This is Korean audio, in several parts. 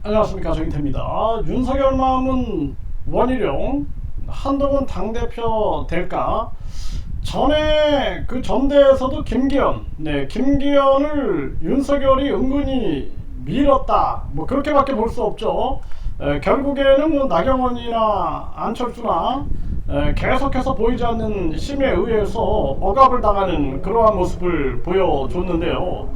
안녕하십니까, 정인태입니다. 윤석열 마음은 원희룡 한동훈 당대표 될까? 전에 그 전대에서도 김기현, 김기현을 윤석열이 은근히 밀었다, 뭐 그렇게밖에 볼 수 없죠. 결국에는 뭐 나경원이나 안철수나 계속해서 보이지 않는 힘에 의해서 억압을 당하는 그러한 모습을 보여줬는데요.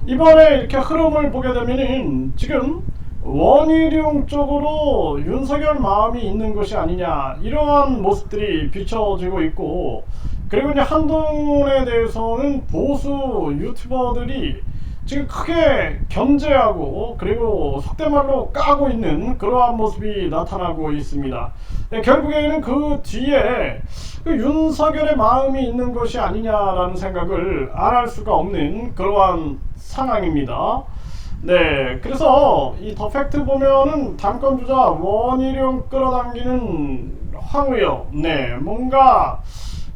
이번에 이렇게 흐름을 보게 되면은 지금 원희룡 쪽으로 윤석열 마음이 있는 것이 아니냐, 이러한 모습들이 비춰지고 있고, 그리고 이제 한동훈에 대해서는 보수 유튜버들이 지금 크게 견제하고, 그리고 속된 말로 까고 있는 그러한 모습이 나타나고 있습니다. 결국에는 그 뒤에 그 윤석열의 마음이 있는 것이 아니냐라는 생각을 안 할 수가 없는 그러한 상황입니다. 네, 그래서 이 더 팩트 보면은 당권 주자 원희룡 끌어당기는 황우여, 뭔가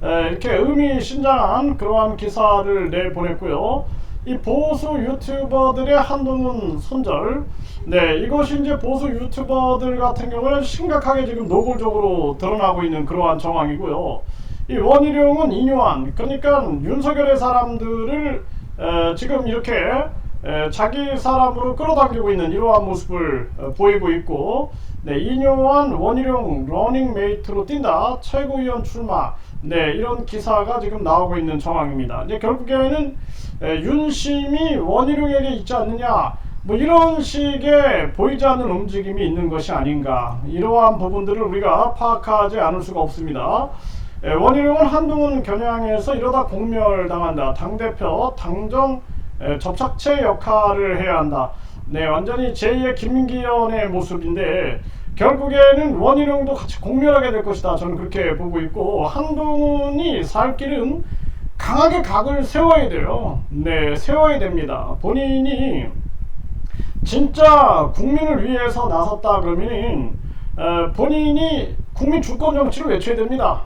이렇게 의미심장한 그러한 기사를 내보냈고요. 이 보수 유튜버들의 한동훈 손절, 이것이 이제 보수 유튜버들 같은 경우는 심각하게 지금 노골적으로 드러나고 있는 그러한 정황이고요. 이 원희룡은 인요한, 그러니까 윤석열의 사람들을 지금 이렇게 자기 사람으로 끌어당기고 있는 이러한 모습을 보이고 있고, 인요한 원희룡 러닝메이트로 뛴다, 최고위원 출마, 이런 기사가 지금 나오고 있는 정황입니다. 이제 결국에는 윤심이 원희룡에게 있지 않느냐, 뭐 이런 식의 보이지 않는 움직임이 있는 것이 아닌가, 이러한 부분들을 우리가 파악하지 않을 수가 없습니다. 원희룡은 한동훈 겨냥해서 이러다 공멸당한다, 당대표 당정 접착체 역할을 해야 한다, 완전히 제2의 김기현의 모습인데, 결국에는 원희룡도 같이 공멸하게 될 것이다, 저는 그렇게 보고 있고, 한동훈이 살 길은 강하게 각을 세워야 돼요. 세워야 됩니다. 본인이 진짜 국민을 위해서 나섰다 그러면은 본인이 국민 주권 정치를 외쳐야 됩니다.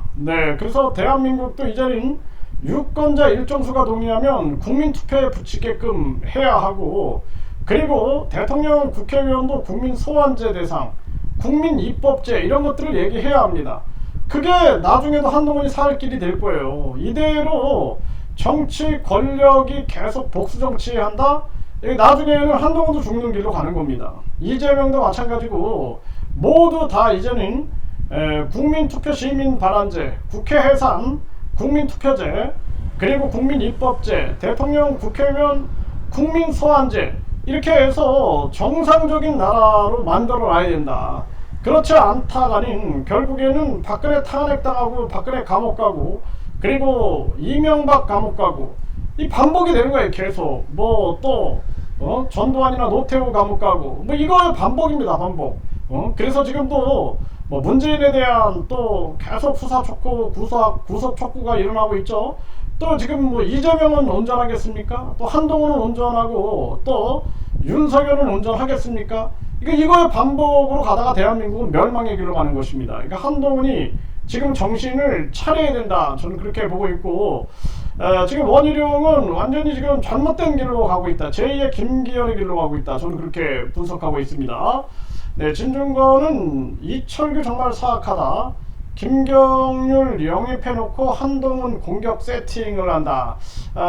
그래서 대한민국도 이제는 유권자 일정수가 동의하면 국민 투표에 붙이게끔 해야 하고, 그리고 대통령, 국회의원도 국민 소환제 대상, 국민 입법제, 이런 것들을 얘기해야 합니다. 그게 나중에도 한동훈이 살 길이 될 거예요. 이대로 정치 권력이 계속 복수 정치한다, 나중에는 한동훈도 죽는 길로 가는 겁니다. 이재명도 마찬가지고, 모두 다 이제는 국민투표 시민 발안제, 국회 해산 국민투표제, 그리고 국민입법제, 대통령, 국회의원 국민소환제, 이렇게 해서 정상적인 나라로 만들어놔야 된다. 그렇지 않다가는 결국에는 박근혜 탄핵당하고, 박근혜 감옥 가고, 그리고 이명박 감옥 가고, 이 반복이 되는 거예요. 계속 뭐 또 전두환이나 노태우 감옥 가고, 뭐 이거 반복입니다. 반복. 그래서 지금도 뭐 문재인에 대한 또 계속 수사 촉구, 구속 촉구가 일어나고 있죠. 또 지금 뭐 이재명은 운전하겠습니까? 또 한동훈은 운전하고, 또 윤석열은 운전하겠습니까? 이거의 반복으로 가다가 대한민국은 멸망의 길로 가는 것입니다. 그러니까 한동훈이 지금 정신을 차려야 된다, 저는 그렇게 보고 있고, 지금 원희룡은 완전히 지금 잘못된 길로 가고 있다, 제2의 김기현의 길로 가고 있다, 저는 그렇게 분석하고 있습니다. 진중권은 이철규 정말 사악하다, 김경률 영입해놓고 한동훈 공격 세팅을 한다,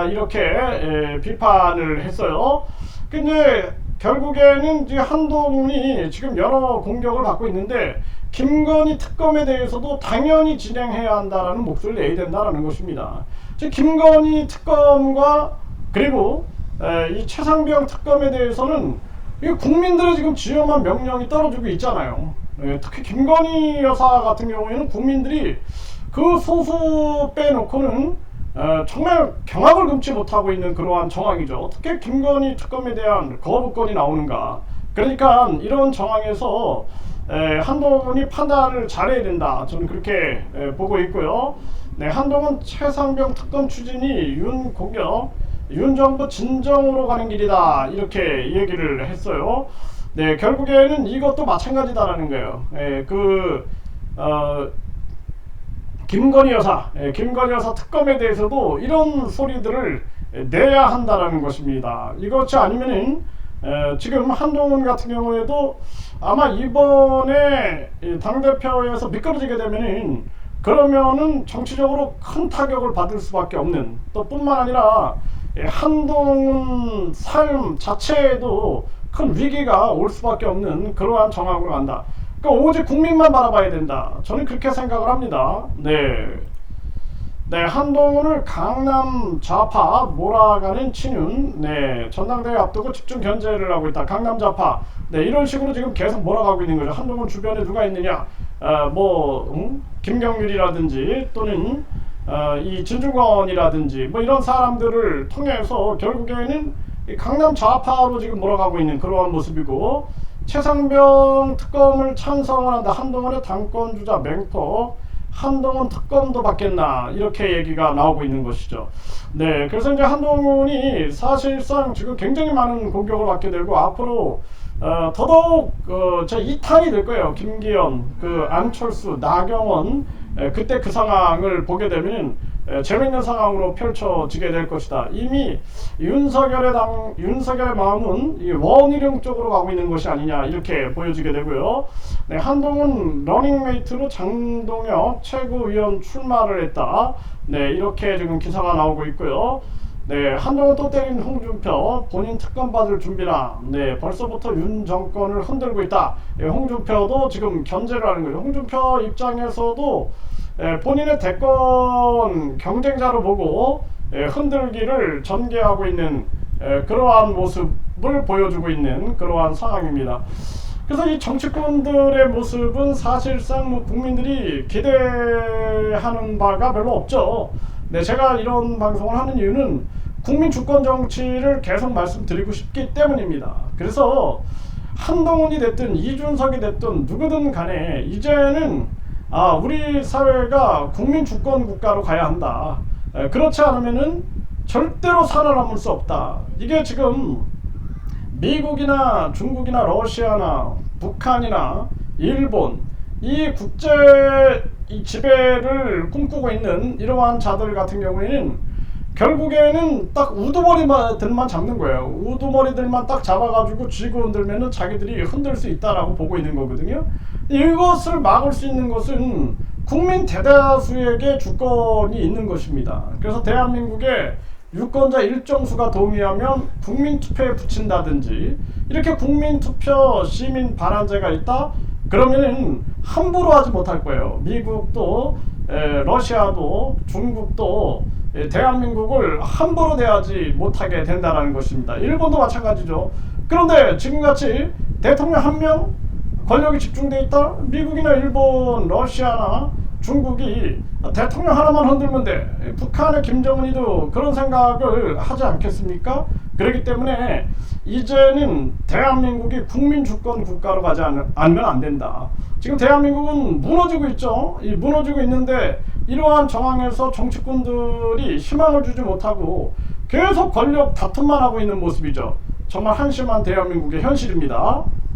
이렇게 비판을 했어요. 근데 결국에는 한동훈이 지금 여러 공격을 받고 있는데, 김건희 특검에 대해서도 당연히 진행해야 한다라는 목소리를 내야 된다라는 것입니다. 즉 김건희 특검과, 그리고 이 최상병 특검에 대해서는 국민들의 지금 지엄한 명령이 떨어지고 있잖아요. 특히 김건희 여사 같은 경우에는 국민들이 그 소수 빼놓고는 정말 경악을 금치 못하고 있는 그러한 정황이죠. 어떻게 김건희 특검에 대한 거부권이 나오는가. 그러니까 이런 정황에서 한동훈이 판단을 잘해야 된다, 저는 그렇게 보고 있고요. 한동훈 최상병 특검 추진이 윤 정부 진정으로 가는 길이다, 이렇게 얘기를 했어요. 결국에는 이것도 마찬가지다라는 거예요. 김건희 여사 특검에 대해서도 이런 소리들을 내야 한다라는 것입니다. 이것이 아니면은 지금 한동훈 같은 경우에도 아마 이번에 당대표에서 미끄러지게 되면은 그러면은 정치적으로 큰 타격을 받을 수밖에 없는, 또 뿐만 아니라 한동훈 삶 자체에도 큰 위기가 올 수밖에 없는 그러한 정황으로 간다. 그러니까 오직 국민만 바라봐야 된다. 저는 그렇게 생각을 합니다. 네, 한동훈을 강남 좌파 몰아가는 친윤, 전당대회 앞두고 집중 견제를 하고 있다. 강남 좌파, 이런 식으로 지금 계속 몰아가고 있는 거죠. 한동훈 주변에 누가 있느냐, 김경률이라든지 또는 이 진중권이라든지 뭐 이런 사람들을 통해서 결국에는 강남 좌파로 지금 몰아가고 있는 그러한 모습이고, 최상병 특검을 찬성을 한다. 한동훈의 당권 주자 맹폭, 한동훈 특검도 받겠나, 이렇게 얘기가 나오고 있는 것이죠. 그래서 이제 한동훈이 사실상 지금 굉장히 많은 공격을 받게 되고, 앞으로 더더욱 제 2탄이 될 거예요. 김기현, 안철수, 나경원, 그때 그 상황을 보게 되면 재밌는 상황으로 펼쳐지게 될 것이다. 이미 윤석열의 마음은 이 원희룡 쪽으로 가고 있는 것이 아니냐, 이렇게 보여지게 되고요. 한동훈 러닝메이트로 장동혁 최고위원 출마를 했다. 이렇게 지금 기사가 나오고 있고요. 한동훈 또 때린 홍준표, 본인 특검 받을 준비나, 벌써부터 윤 정권을 흔들고 있다. 홍준표도 지금 견제를 하는 거죠. 홍준표 입장에서도 본인의 대권 경쟁자로 보고 흔들기를 전개하고 있는 그러한 모습을 보여주고 있는 그러한 상황입니다. 그래서 이 정치권들의 모습은 사실상 뭐 국민들이 기대하는 바가 별로 없죠. 제가 이런 방송을 하는 이유는 국민 주권 정치를 계속 말씀드리고 싶기 때문입니다. 그래서 한동훈이 됐든 이준석이 됐든 누구든 간에 이제는 우리 사회가 국민 주권 국가로 가야 한다. 그렇지 않으면은 절대로 살아남을 수 없다. 이게 지금 미국이나 중국이나 러시아나 북한이나 일본, 이 국제 지배를 꿈꾸고 있는 이러한 자들 같은 경우에는 결국에는 딱 우두머리들만 잡는 거예요. 우두머리들만 딱 잡아가지고 쥐고 흔들면은 자기들이 흔들 수 있다라고 보고 있는 거거든요. 이것을 막을 수 있는 것은 국민 대다수에게 주권이 있는 것입니다. 그래서 대한민국에 유권자 일정수가 동의하면 국민투표에 붙인다든지, 이렇게 국민투표 시민 반환제가 있다? 그러면은 함부로 하지 못할 거예요. 미국도 러시아도 중국도 대한민국을 함부로 대하지 못하게 된다는 것입니다. 일본도 마찬가지죠. 그런데 지금같이 대통령 한 명 권력이 집중돼 있다? 미국이나 일본, 러시아나 중국이 대통령 하나만 흔들면 돼. 북한의 김정은이도 그런 생각을 하지 않겠습니까? 그렇기 때문에 이제는 대한민국이 국민 주권 국가로 가지 않으면 안 된다. 지금 대한민국은 무너지고 있죠. 무너지고 있는데 이러한 정황에서 정치권들이 희망을 주지 못하고 계속 권력 다툼만 하고 있는 모습이죠. 정말 한심한 대한민국의 현실입니다.